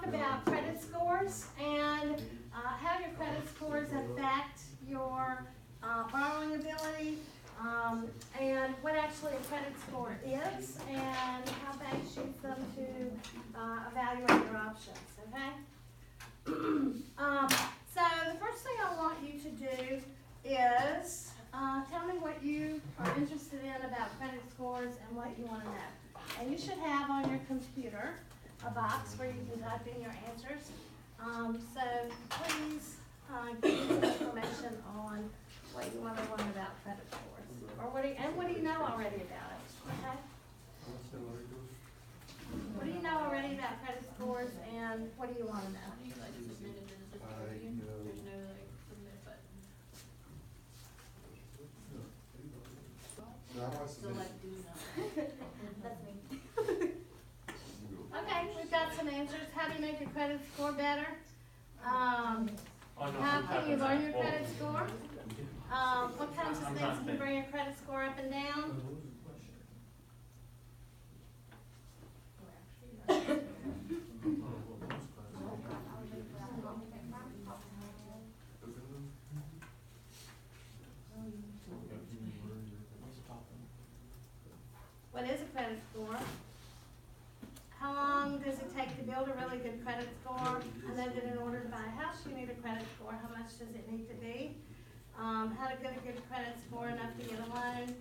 about credit scores and how your credit scores affect your borrowing ability, and what actually a credit score is, and how banks use them to evaluate your options, okay? So the first thing I want you to do is tell me what you are interested in about credit scores and what you want to know. And you should have on your computer a box where you can type in your answers. So please give me some information on what you want to learn about credit scores, or what do you know already about it? Okay. What do you know already about credit scores, and what do you want to know? That's me. Okay, we've got some answers. How do you make your credit score better? How can you learn your credit score? What kinds of things can bring your credit score up and down? What is a credit score? How long does it take to build a really good credit score? I know that in order to buy a house, you need a credit score. How much does it need to be? How to get a good credit score enough to get a loan?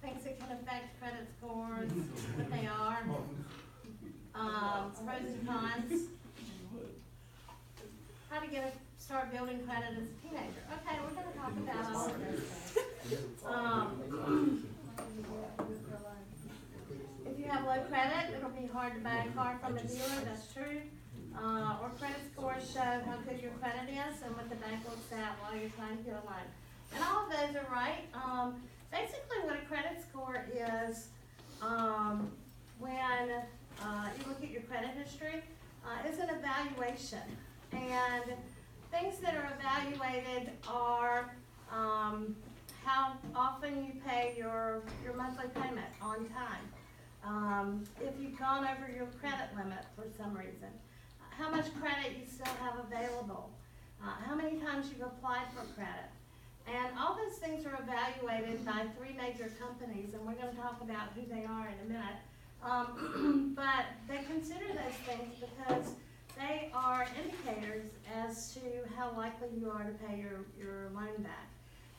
Things that can affect credit scores, what they are, pros and cons. How to start building credit as a teenager. Okay, we're going to talk about all of those things. If you have low credit, it'll be hard to buy a car from a dealer, that's true. Or credit scores show how good your credit is and what the bank looks at while you're trying to get a loan. And all of those are right. Basically what a credit score is, when you look at your credit history, is an evaluation. And things that are evaluated are how often you pay your monthly payment on time. If you've gone over your credit limit for some reason, how much credit you still have available, how many times you've applied for credit. And all those things are evaluated by 3 major companies, and we're going to talk about who they are in a minute. But they consider those things because they are indicators as to how likely you are to pay your loan back.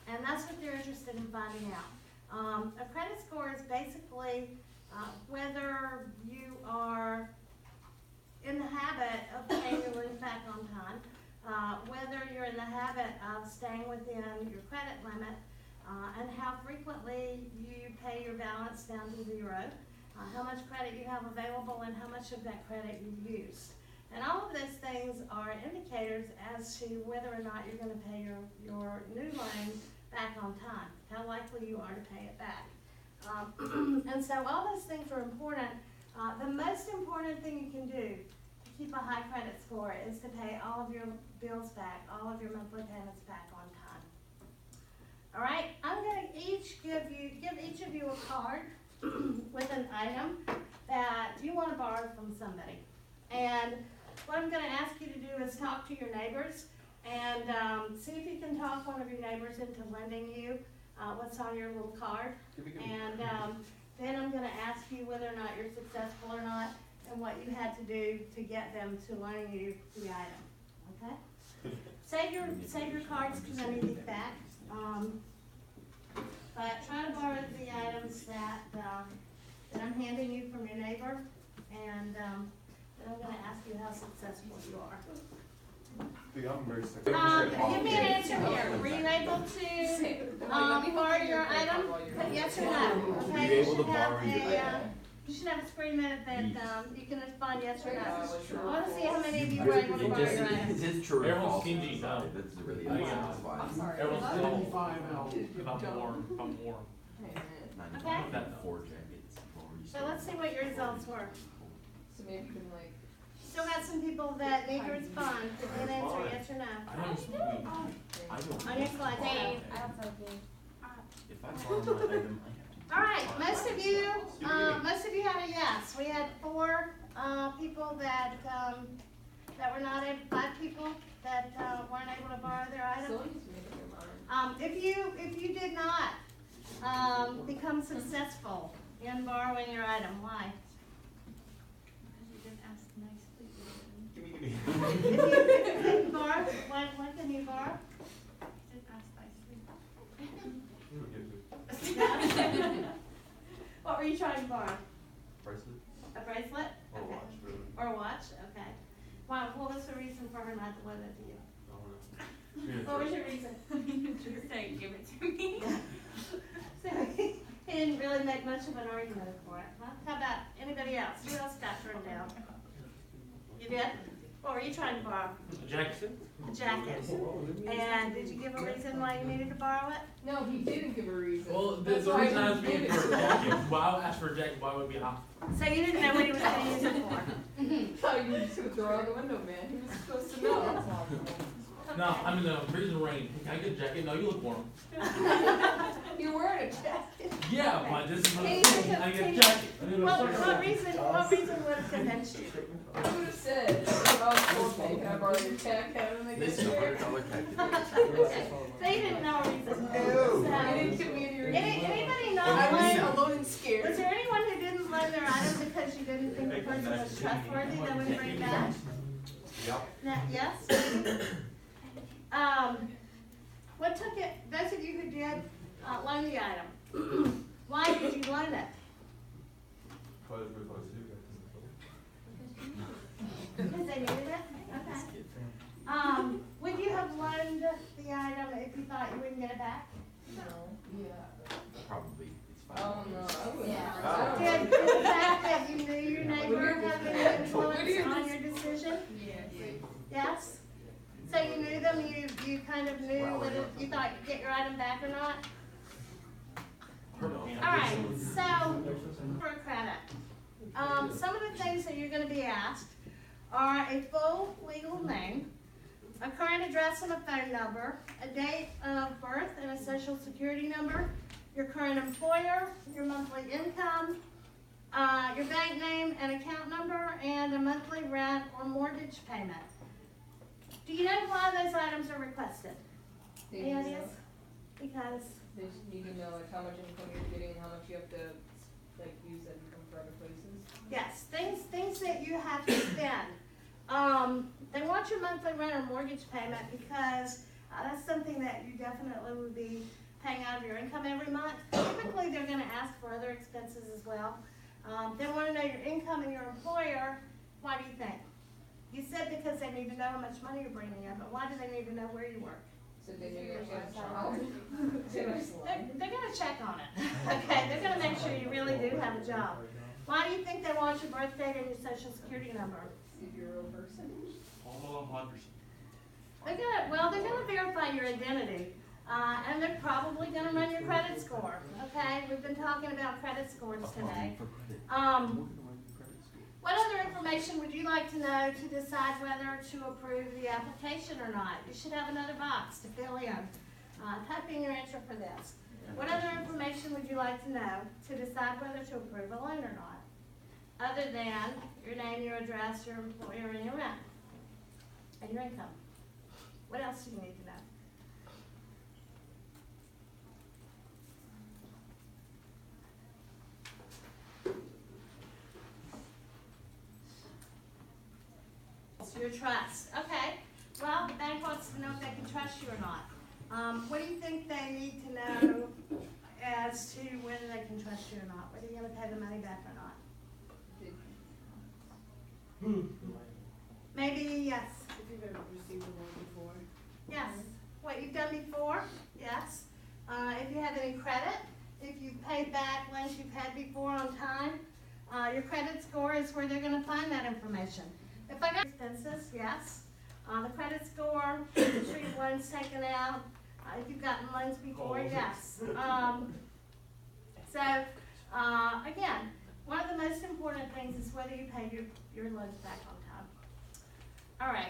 And that's what they're interested in finding out. A credit score is basically whether you are in the habit of paying your loans back on time, whether you're in the habit of staying within your credit limit, and how frequently you pay your balance down to 0, how much credit you have available, and how much of that credit you've used. And all of those things are indicators as to whether or not you're going to pay your new loan back on time, how likely you are to pay it back. And so all those things are important. The most important thing you can do to keep a high credit score is to pay all of your bills back, all of your monthly payments back on time. All right, I'm going to give each of you a card with an item that you want to borrow from somebody. And what I'm going to ask you to do is talk to your neighbors and see if you can talk one of your neighbors into lending you what's on your little card. And then I'm going to ask you whether or not you're successful or not and what you had to do to get them to loan you the item. Okay? Save your cards because I need these back. But try to borrow the items that I'm handing you from your neighbor, and then I'm going to ask you how successful you are. I'm very successful. Give me an answer here. Were you able to borrow your item? Put yes or no. Okay. You should have a screen minute that you can respond yes or no. I want to see how many of you were able to borrow your item. It is true. Everyone's stingy now. That's really I'm sorry. Everyone's stingy. If I'm warm. Okay. That 4 jackets. So let's see what your results were. So maybe you can like. Still got some people that need to respond. Give me an answer, yes or no. I don't. On your slide, Dave. I don't know if If I borrow my item, I have to. All right, most of you had a yes. We had 4 people that that were not able, 5 people that, weren't able to borrow their item? Someone needs to make up their mind. If you did not, become successful in borrowing your item, why? You didn't ask nicely. If you didn't borrow, what can you borrow? You didn't ask nicely. You would get to What were you trying to borrow? bracelet A bracelet? or Okay. watch, really. Or a watch, okay. Why, what was the reason for her not to lend it to you? I don't know. What was your reason? You were saying, give it to me. So he didn't really make much of an argument for it, huh? How about anybody else? Who else got turned down? You did? What were you trying to borrow? Jackson? A jacket. And did you give a reason why you needed to borrow it? No, he didn't give a reason. Well, the That's reason why I was he being gave it for a to jacket, him. why I asked for a jacket, why would it be hot? So you didn't know what he was gonna use it for? Oh, you just threw it out the window, man. He was supposed to know. No, I'm in the freezing rain. Can I get a jacket? No, you look warm. You're wearing a jacket. Yeah, but this is what Can I'm you saying. think of- I get can a you- jacket. What reason would have convinced you? I would have said, oh, okay, can I borrow your jacket? And they This is get a there. $100 jacket. Okay, so you didn't know a reason. No. You didn't So, give me any reason. anybody not I was lend, alone and scared. was there anyone who didn't lend their item because you didn't think the person was trustworthy, that would bring it back? Yep. Yes? What took it, those of you who did, loan the item, why did you loan it? Because we're supposed to do that. Because they needed it? Okay. Would you have loaned the item if you thought you wouldn't get it back? No. Yeah. Probably. It's fine. Oh, no, I wouldn't. Yeah. I don't Did know. the fact that you knew your neighbor have any influence on your decision? Yes? So you knew them, you kind of knew whether you thought you'd get your item back or not? Alright, so, for credit, some of the things that you're gonna be asked are a full legal name, a current address and a phone number, a date of birth and a social security number, your current employer, your monthly income, your bank name and account number, and a monthly rent or mortgage payment. Do you know why those items are requested? They Any just ideas? know- Because, They just need to know like how much income you're getting, how much you have to like use that income for other places. yes, things that you have to spend. They want your monthly rent or mortgage payment because that's something that you definitely would be paying out of your income every month. Typically, they're gonna ask for other expenses as well. They wanna know your income and your employer. Why do you think? You said because they need to know how much money you're bringing in, but why do they need to know where you work? So they knew you actually had a job. They're gonna check on it, okay? They're gonna make sure you really do have a job. Why do you think they want your birth date and your social security number? See if you're a real person. They're gonna verify your identity, and they're probably gonna run your credit score, okay? We've been talking about credit scores today. What other information would you like to know to decide whether to approve the application or not? You should have another box to fill in. Type in your answer for this. What other information would you like to know to decide whether to approve a loan or not? Other than your name, your address, your employer, and your rent, and your income. What else do you need to know? Your trust. Okay. Well, the bank wants to know if they can trust you or not. What do you think they need to know as to whether they can trust you or not? Whether you're going to pay the money back or not? Maybe yes. If you've ever received a loan before. Yes. What you've done before? Yes. If you have any credit, if you've paid back loans you've had before on time, your credit score is where they're going to find that information. If I got expenses, yes. The credit score, sure your loans taken out. If you've gotten loans before, yes. Again, one of the most important things is whether you pay your loans back on time. All right.